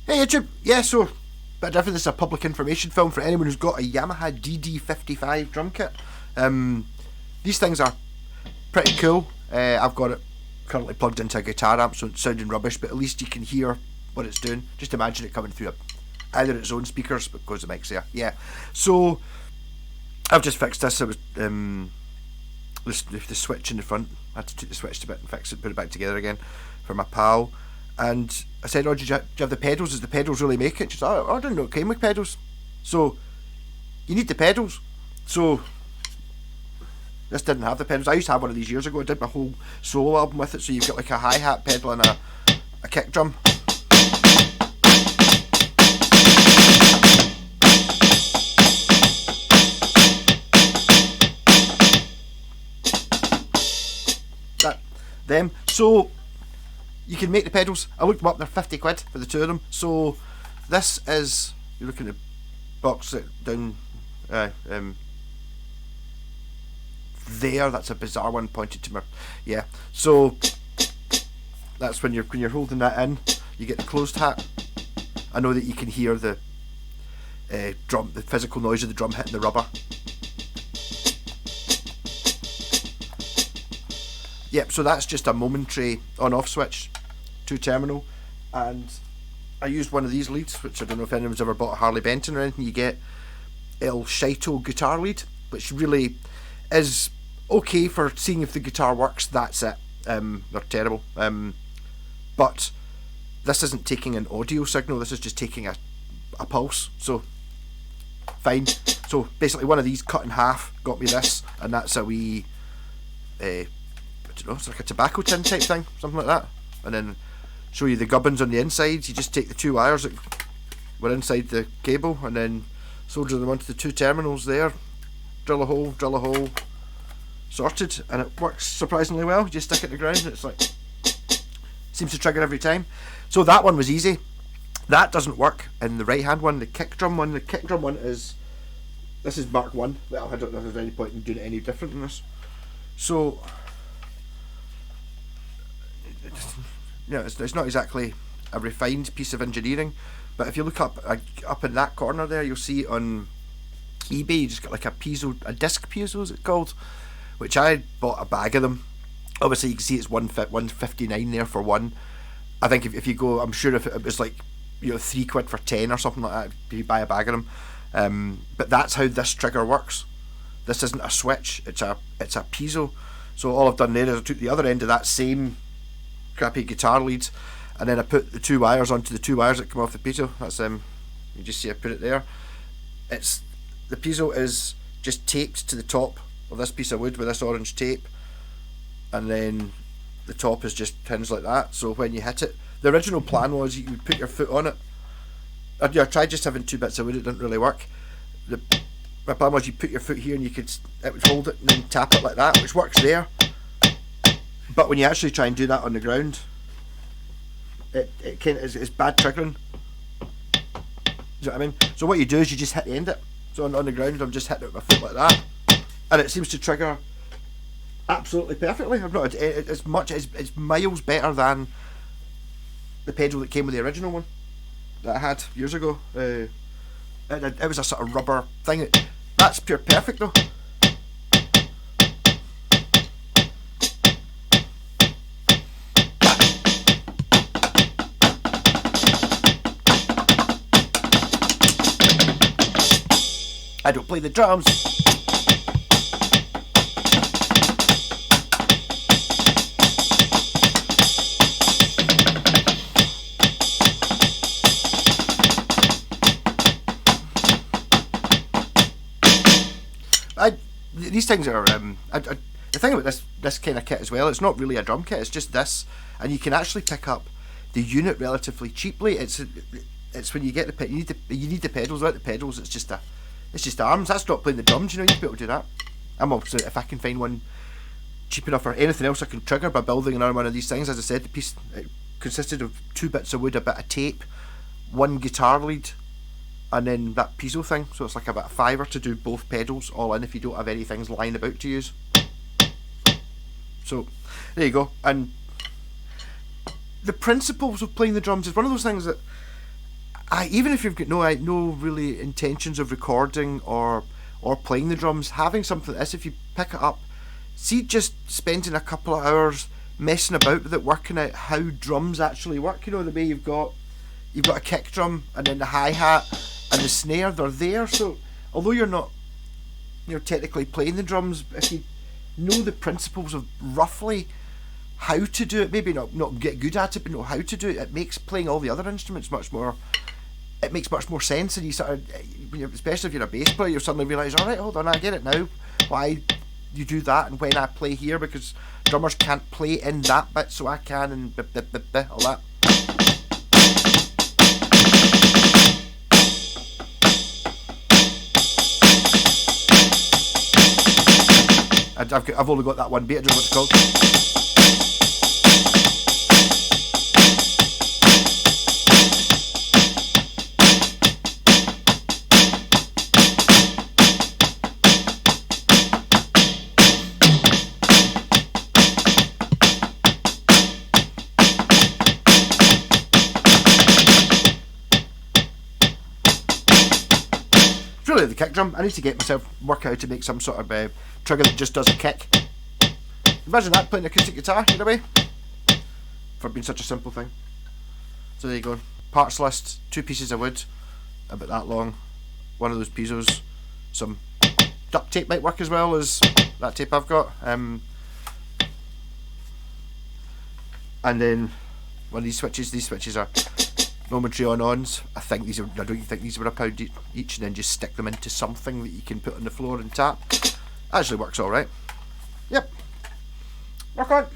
Hey YouTube, yeah, so bit different. This is a public information film for anyone who's got a Yamaha DD55 drum kit. These things are pretty cool. I've got it currently plugged into a guitar amp, so it's sounding rubbish, but at least you can hear what it's doing. Just imagine it coming through either its own speakers, because the mic's there. Yeah, so I've just fixed this. It was the switch in the front. I had to take the switch to bit and fix it, put it back together again for my pal. And I said, "Oh, do you have the pedals? Does the pedals really make it?" She said, "Oh, I didn't know it came with pedals." So you need the pedals. So this didn't have the pedals. I used to have one of these years ago. I did my whole solo album with it. So you've got like a hi-hat pedal and a kick drum. Them. So you can make the pedals. I looked them up, they're 50 quid for the two of them. So this is, you're looking at the box down there, that's a bizarre one pointed to my, yeah. So that's when you're holding that in, you get the closed hat. I know that you can hear the drum, the physical noise of the drum hitting the rubber. Yep, so that's just a momentary on-off switch, 2-terminal, and I used one of these leads, which I don't know if anyone's ever bought a Harley Benton or anything. You get El Shito guitar lead, which really is okay for seeing if the guitar works. That's it. They're terrible. But this isn't taking an audio signal, this is just taking a pulse, so fine. So basically one of these cut in half got me this, and that's a wee I don't know, it's like a tobacco tin type thing, something like that. And then show you the gubbins on the inside. You just take the two wires that were inside the cable and then solder them onto the two terminals there. Drill a hole, sorted, and it works surprisingly well. You just stick it in the ground and it's like, seems to trigger every time. So that one was easy. That doesn't work in the right hand one, the kick drum one. The kick drum one is, this is Mark 1. Well, I don't know if there's any point in doing it any different than this. So yeah, it's not exactly a refined piece of engineering, but if you look up in that corner there, you'll see on eBay, you just got like a disc piezo is it called, which I bought a bag of them. Obviously you can see it's 159 there for one. I think if you go, I'm sure if it was like, you know, 3 quid for 10 or something like that, you buy a bag of them. But that's how this trigger works. This isn't a switch, it's a piezo. So all I've done there is I took the other end of that same crappy guitar lead, and then I put the two wires onto the two wires that come off the piezo. That's you just see I put it there. It's, the piezo is just taped to the top of this piece of wood with this orange tape, and then the top is just pins like that. So when you hit it, the original plan was you would put your foot on it. I tried just having 2 bits of wood, it didn't really work. My plan was you put your foot here and it would hold it and then tap it like that, which works there. But when you actually try and do that on the ground, it's bad triggering. Do you know what I mean? So what you do is you just hit the end of it. So on the ground, I'm just hitting it with my foot like that, and it seems to trigger absolutely perfectly. I've not it's miles better than the pedal that came with the original one that I had years ago. It was a sort of rubber thing. That's pure perfect though. I don't play the drums. These things are the thing about this kind of kit as well, it's not really a drum kit, it's just this, and you can actually pick up the unit relatively cheaply. It's when you get you need the pedals. Without the pedals, it's just arms. That's not playing the drums, you know. You need to be able to do that. I'm obviously, if I can find one cheap enough or anything else I can trigger by building another one of these things. As I said, the piece, it consisted of 2 bits of wood, a bit of tape, 1 guitar lead, and then that piezo thing. So it's like about a fiver to do both pedals all in if you don't have any things lying about to use. So there you go. And the principles of playing the drums is one of those things that even if you've got no really intentions of recording or playing the drums, having something like this, if you pick it up, see, just spending a couple of hours messing about with it, working out how drums actually work. You know, the way you've got a kick drum and then the hi-hat and the snare, they're there. So although you're not, technically playing the drums, if you know the principles of roughly how to do it, maybe not get good at it, but know how to do it, it makes playing all the other instruments much more sense. And you sort of, especially if you're a bass player, you suddenly realise, all right, hold on, I get it now, why you do that and when I play here, because drummers can't play in that bit, so I can, and all that. I've only got that one beat, I don't know what it's called. Really the kick drum. I need to work out how to make some sort of trigger that just does a kick. Imagine that playing acoustic guitar, you know what I mean? For being such a simple thing. So there you go. Parts list, 2 pieces of wood, about that long, one of those piezos, some duct tape might work as well as that tape I've got, and then one of these switches are momentary on-ons. I don't think these were a pound each, and then just stick them into something that you can put on the floor and tap. Actually works alright. Yep. Rock on.